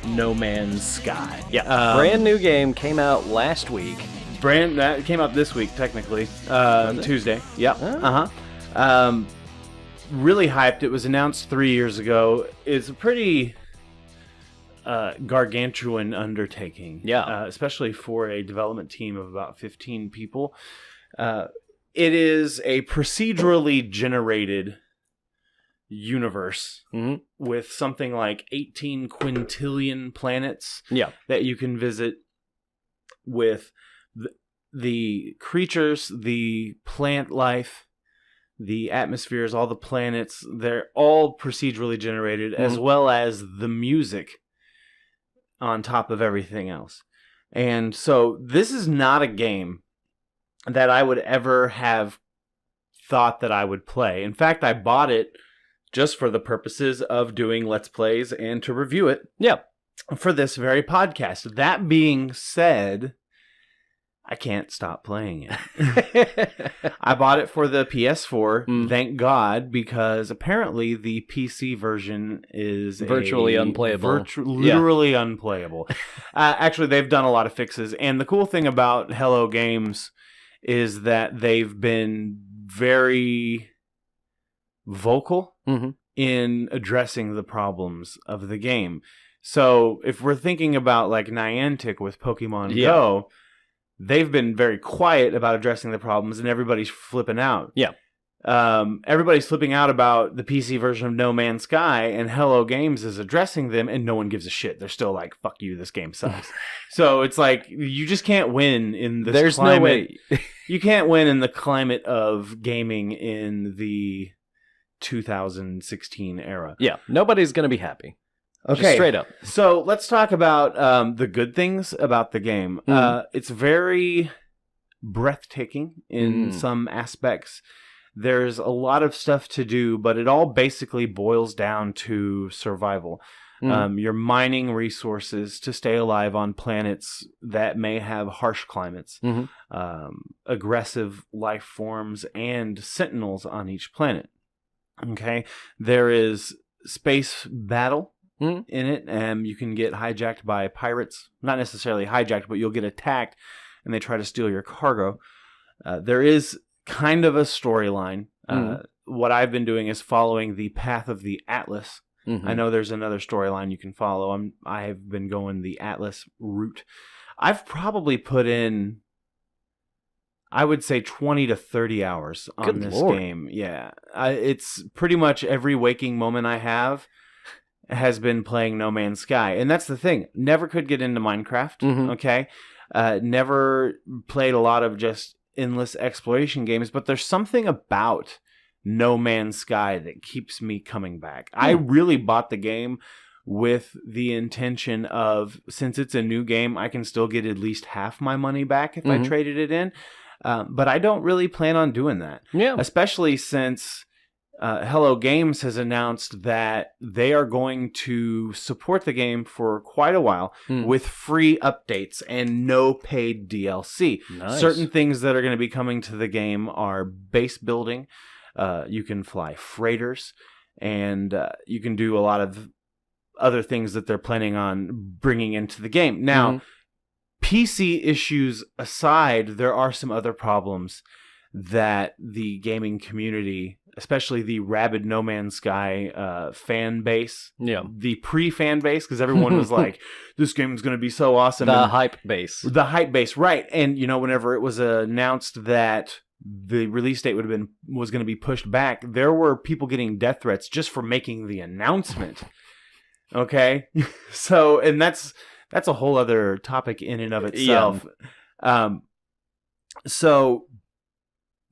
No Man's Sky. Yeah, brand new game came out last week. That came out this week, technically. Tuesday. Yep. Oh. Really hyped. It was announced 3 years ago. It's a pretty gargantuan undertaking. Yeah. Especially for a development team of about 15 people. It is a procedurally generated universe with something like 18 quintillion planets that you can visit, with the creatures, the plant life, the atmospheres, all the planets. They're all procedurally generated, as well as the music on top of everything else. And so this is not a game that I would ever have thought that I would play. In fact, I bought it just for the purposes of doing Let's Plays and to review it for this very podcast. That being said, I can't stop playing it. I bought it for the PS4, thank God, because apparently the PC version is virtually unplayable. Literally unplayable. Actually, they've done a lot of fixes. And the cool thing about Hello Games is that they've been very vocal in addressing the problems of the game. So if we're thinking about like Niantic with Pokemon Go, they've been very quiet about addressing the problems, and everybody's flipping out. Everybody's flipping out about the PC version of No Man's Sky, and Hello Games is addressing them, and no one gives a shit. They're still like, fuck you, this game sucks. So it's like, you just can't win in this climate. No way. You can't win in the climate of gaming in the 2016 era. Yeah, nobody's going to be happy. Okay. Just straight up. So let's talk about the good things about the game. It's very breathtaking in some aspects. There's a lot of stuff to do, but it all basically boils down to survival. You're mining resources to stay alive on planets that may have harsh climates, aggressive life forms, and sentinels on each planet. Okay, there is space battle in it, and you can get hijacked by pirates. Not necessarily hijacked, but you'll get attacked, and they try to steal your cargo. There is kind of a storyline. What I've been doing is following the path of the Atlas. I know there's another storyline you can follow. I have been going the Atlas route. I've probably put in, I would say, 20 to 30 hours on this game. Yeah. It's pretty much every waking moment I have has been playing No Man's Sky. And that's the thing. Never could get into Minecraft. Okay. Never played a lot of just endless exploration games, but there's something about No Man's Sky that keeps me coming back. I really bought the game with the intention of, since it's a new game, I can still get at least half my money back if I traded it in. But I don't really plan on doing that. Yeah. Especially since Hello Games has announced that they are going to support the game for quite a while with free updates and no paid DLC. Nice. Certain things that are going to be coming to the game are base building. You can fly freighters, and you can do a lot of other things that they're planning on bringing into the game. Now, PC issues aside, there are some other problems that the gaming community, especially the rabid No Man's Sky fan base, the pre-fan base, because everyone was like, this game is going to be so awesome. The hype base. The hype base, right. And, you know, whenever it was announced that the release date was going to be pushed back, there were people getting death threats just for making the announcement. Okay? So, and that's a whole other topic in and of itself. So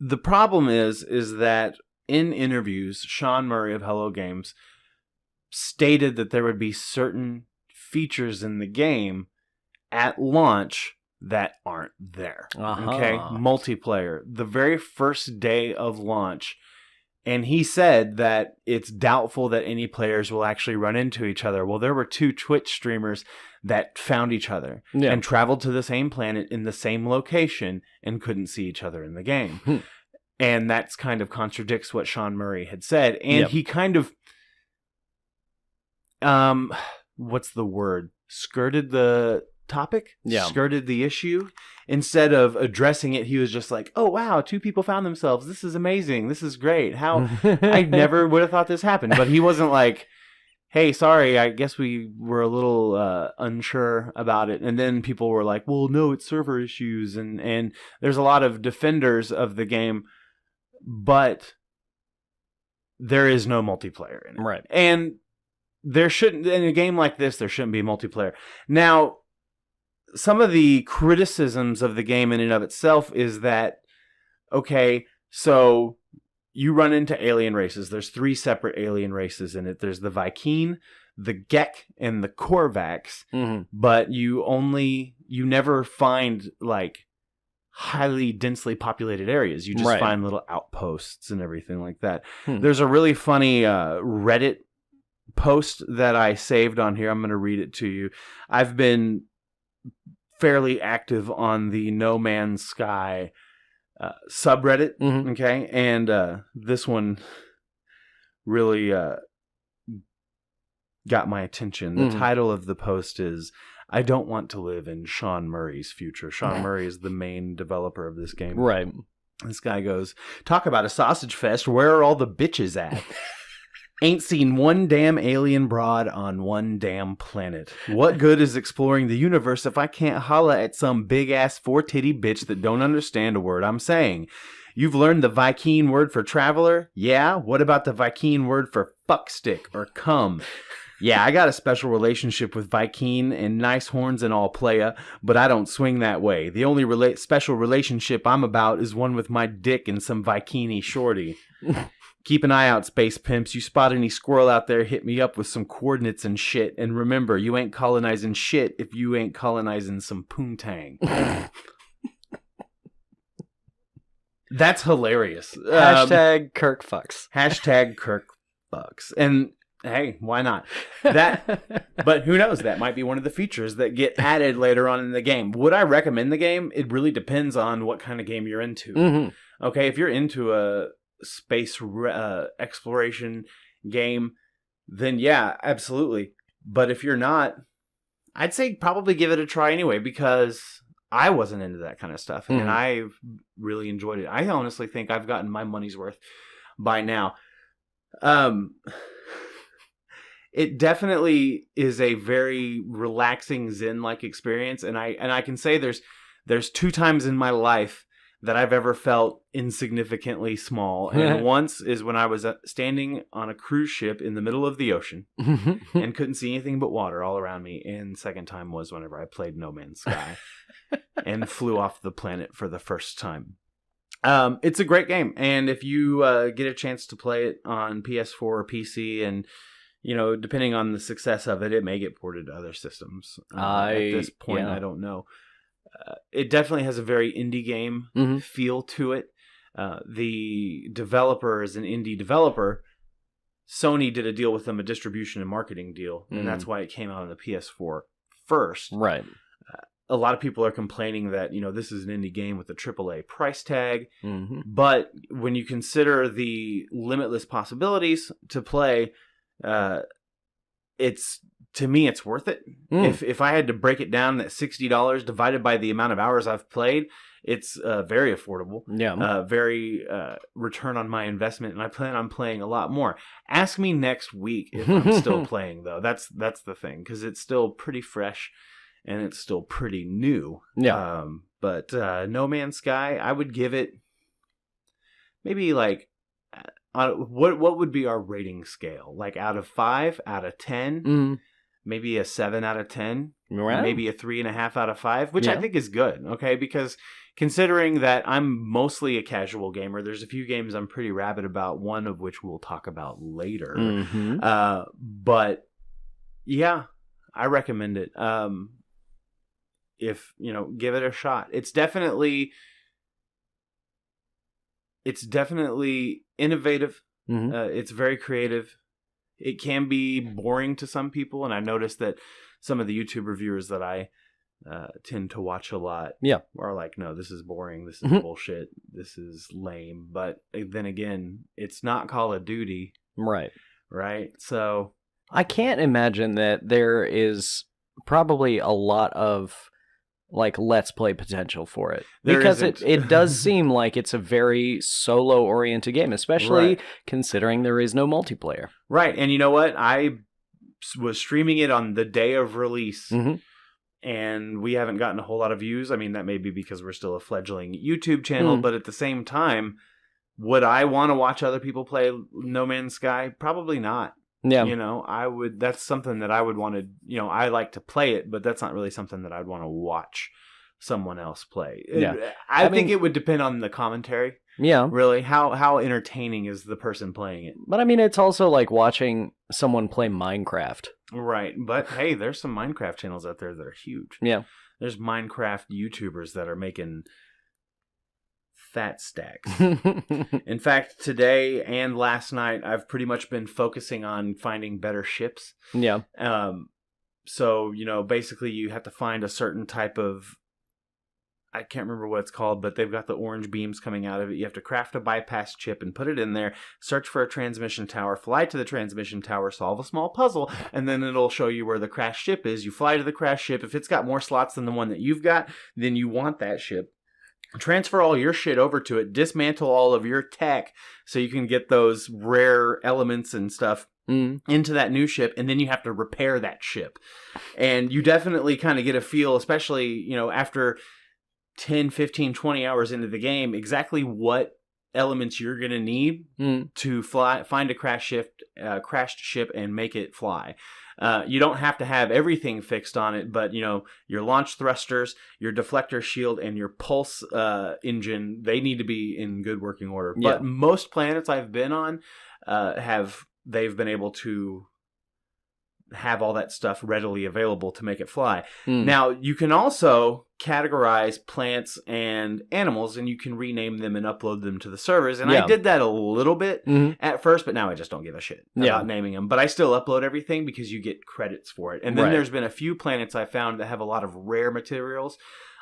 the problem is that in interviews, Sean Murray of Hello Games stated that there would be certain features in the game at launch that aren't there. Okay? Multiplayer. The very first day of launch, And he said that it's doubtful that any players will actually run into each other. Well, there were 2 Twitch streamers that found each other and traveled to the same planet in the same location and couldn't see each other in the game. And that's kind of contradicts what Sean Murray had said. And he kind of, what's the word? Skirted the topic? Skirted the issue. Instead of addressing it, he was just like, oh, wow, 2 people found themselves. This is amazing. This is great. How I never would have thought this happened. But he wasn't like, hey, sorry, I guess we were a little unsure about it. And then people were like, well, no, it's server issues. And there's a lot of defenders of the game, but there is no multiplayer in it. Right. And there shouldn't, in a game like this, there shouldn't be multiplayer. Now, some of the criticisms of the game in and of itself is that, okay, so you run into alien races. There's 3 separate alien races in it. There's the Vy'keen, the Gek, and the Korvax. But you never find like highly densely populated areas. You just find little outposts and everything like that. There's a really funny Reddit post that I saved on here. I'm going to read it to you. I've been fairly active on the No Man's Sky subreddit, okay? And this one really got my attention. The title of the post is, I don't want to live in Sean Murray's future. Sean Murray is the main developer of this game. Right. This guy goes, talk about a sausage fest. Where are all the bitches at? Ain't seen one damn alien broad on one damn planet. What good is exploring the universe if I can't holla at some big-ass 4-titty bitch that don't understand a word I'm saying? You've learned the Vy'keen word for traveler? Yeah? What about the Vy'keen word for fuckstick or cum? Yeah, I got a special relationship with Vy'keen and nice horns and all playa, but I don't swing that way. The only special relationship I'm about is one with my dick and some Vy'keeny shorty. Keep an eye out, space pimps. You spot any squirrel out there, hit me up with some coordinates and shit. And remember, you ain't colonizing shit if you ain't colonizing some poontang. That's hilarious. Hashtag Kirk fucks. Hashtag Kirk fucks. And hey, why not? But who knows? That might be one of the features that get added later on in the game. Would I recommend the game? It really depends on what kind of game you're into. Okay, if you're into a space exploration game, then yeah, absolutely. But if you're not, I'd say probably give it a try anyway, because I wasn't into that kind of stuff, and I really enjoyed it. I honestly think I've gotten my money's worth by now. It definitely is a very relaxing Zen-like experience, and I can say there's 2 times in my life that I've ever felt insignificantly small. And once is when I was standing on a cruise ship in the middle of the ocean and couldn't see anything but water all around me. And the second time was whenever I played No Man's Sky and flew off the planet for the first time. It's a great game. And if you get a chance to play it on PS4 or PC, and depending on the success of it, it may get ported to other systems. At this point, I don't know. It definitely has a very indie game feel to it. The developer is an indie developer. Sony did a deal with them, a distribution and marketing deal, and that's why it came out on the PS4 first. Right. A lot of people are complaining that, this is an indie game with a AAA price tag. But when you consider the limitless possibilities to play, to me, it's worth it. If I had to break it down, that $60 divided by the amount of hours I've played, it's very affordable. Yeah. Very return on my investment, and I plan on playing a lot more. Ask me next week if I'm still playing, though. That's the thing, because it's still pretty fresh and it's still pretty new. Yeah. But No Man's Sky, I would give it maybe like. What would be our rating scale? Like out of 5, out of 10, maybe a 7 out of 10, maybe a 3.5 out of 5, which I think is good. Okay, because considering that I'm mostly a casual gamer, there's a few games I'm pretty rabid about. One of which we'll talk about later. But yeah, I recommend it. If give it a shot. It's definitely innovative. Mm-hmm. It's very creative. It can be boring to some people, and I noticed that some of the YouTube reviewers that I tend to watch a lot are like, no, this is boring, this is bullshit, this is lame. But then again, it's not Call of Duty. Right. So I can't imagine that there is probably a lot of like let's play potential for it, because it does seem like it's a very solo oriented game, especially considering there is no multiplayer. Right. And you know what, I was streaming it on the day of release, and we haven't gotten a whole lot of views. I mean, that may be because we're still a fledgling YouTube channel, but at the same time, would I want to watch other people play No Man's Sky? Probably not. Yeah. You know, that's something that I would want to, I like to play it, but that's not really something that I'd want to watch someone else play. Yeah. I think it would depend on the commentary. Yeah. Really, how entertaining is the person playing it? But I mean, it's also like watching someone play Minecraft. Right. But hey, there's some Minecraft channels out there that are huge. Yeah. There's Minecraft YouTubers that are making fat stacks. In fact, today and last night, I've pretty much been focusing on finding better ships. Yeah. So, basically you have to find a certain type of, I can't remember what it's called, but they've got the orange beams coming out of it. You have to craft a bypass chip and put it in there, search for a transmission tower, fly to the transmission tower, solve a small puzzle, and then it'll show you where the crashed ship is. You fly to the crashed ship. If it's got more slots than the one that you've got, then you want that ship. Transfer all your shit over to it, dismantle all of your tech so you can get those rare elements and stuff into that new ship, and then you have to repair that ship. And you definitely kind of get a feel, especially, after 10, 15, 20 hours into the game, exactly what elements you're going to need to find a crashed ship and make it fly. You don't have to have everything fixed on it, but your launch thrusters, your deflector shield, and your pulse engine, they need to be in good working order. Yeah. But most planets I've been on they've been able to have all that stuff readily available to make it fly. Now, you can also categorize plants and animals, and you can rename them and upload them to the servers. And I did that a little bit at first, but now I just don't give a shit about naming them. But I still upload everything because you get credits for it. And then there's been a few planets I found that have a lot of rare materials.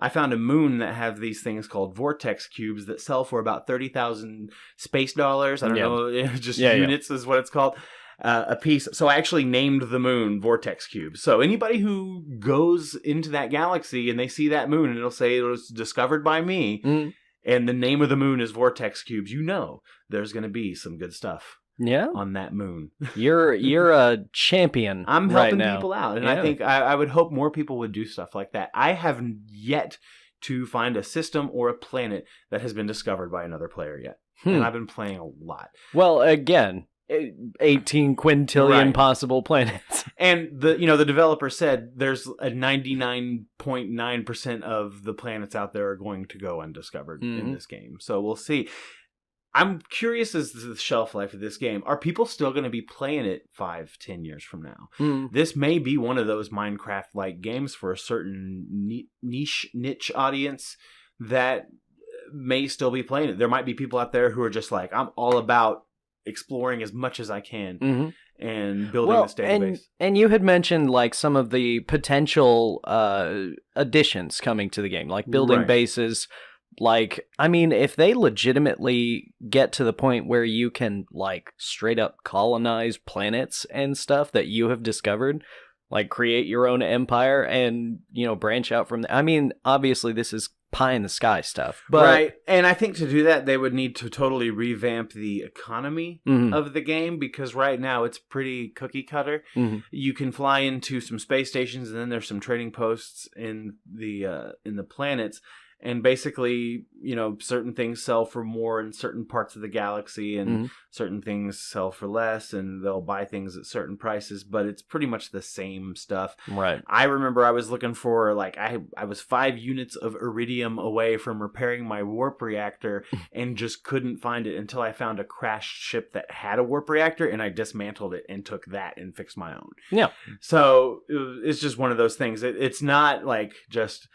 I found a moon that have these things called vortex cubes that sell for about 30,000 space dollars. I don't know, just units is what it's called. A piece. So I actually named the moon Vortex Cube. So anybody who goes into that galaxy and they see that moon and it'll say it was discovered by me and the name of the moon is Vortex Cubes, there's going to be some good stuff on that moon. You're a champion. I'm helping people out. And I think I would hope more people would do stuff like that. I have yet to find a system or a planet that has been discovered by another player yet. And I've been playing a lot. Well, again, 18 quintillion possible planets. And the developer said there's a 99.9% of the planets out there are going to go undiscovered in this game. So we'll see. I'm curious as to the shelf life of this game. Are people still going to be playing it 5-10 years from now? This may be one of those Minecraft-like games for a certain niche audience that may still be playing it. There might be people out there who are just like, I'm all about exploring as much as I can and building this database. And you had mentioned like some of the potential additions coming to the game, like building bases. Like, I mean, if they legitimately get to the point where you can like straight up colonize planets and stuff that you have discovered, like create your own empire and, branch out from there. I mean, obviously this is pie in the sky stuff. But and I think to do that, they would need to totally revamp the economy of the game, because right now it's pretty cookie cutter. You can fly into some space stations, and then there's some trading posts in the planets. And basically, certain things sell for more in certain parts of the galaxy, and certain things sell for less, and they'll buy things at certain prices, but it's pretty much the same stuff. Right. I remember I was looking for, I was 5 units of iridium away from repairing my warp reactor and just couldn't find it until I found a crashed ship that had a warp reactor, and I dismantled it and took that and fixed my own. Yeah. So it's just one of those things. It's not like just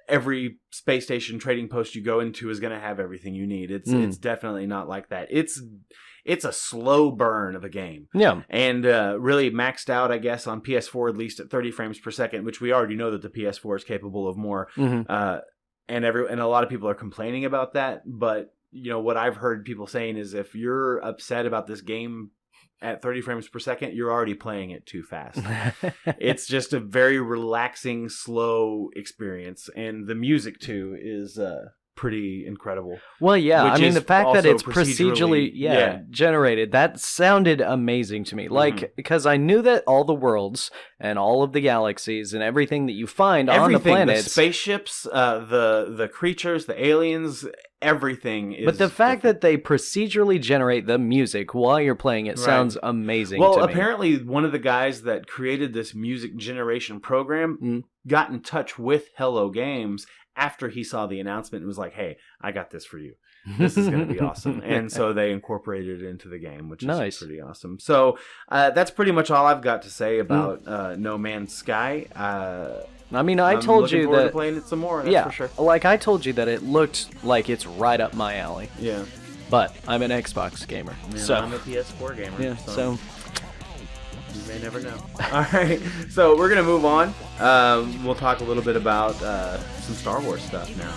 every space station trading post you go into is going to have everything you need. It's definitely not like that. It's it's a slow burn of a game. Yeah. And really maxed out, I guess, on PS4 at least at 30 frames per second, which we already know that the PS4 is capable of more. Mm-hmm. And a lot of people are complaining about that. But, what I've heard people saying is if you're upset about this game at 30 frames per second, you're already playing it too fast. It's just a very relaxing, slow experience. And the music, too, is pretty incredible. Well, yeah. I mean, the fact that it's procedurally yeah, generated, that sounded amazing to me. Like, because I knew that all the worlds and all of the galaxies and everything that you find on the planets... the spaceships, the creatures, the aliens... Everything is. But the fact that they procedurally generate the music while you're playing it sounds amazing to me. Well, apparently one of the guys that created this music generation program got in touch with Hello Games after he saw the announcement and was like, "Hey, I got this for you. This is going to be awesome." And so they incorporated it into the game, which is pretty awesome. So that's pretty much all I've got to say about No Man's Sky. I mean, I told you that... to playing it some more, that's for sure. Like I told you that it looked like it's right up my alley. Yeah. But I'm an Xbox gamer. Yeah, so I'm a PS4 gamer. Yeah, so... You may never know. All right, so we're going to move on. We'll talk a little bit about some Star Wars stuff now.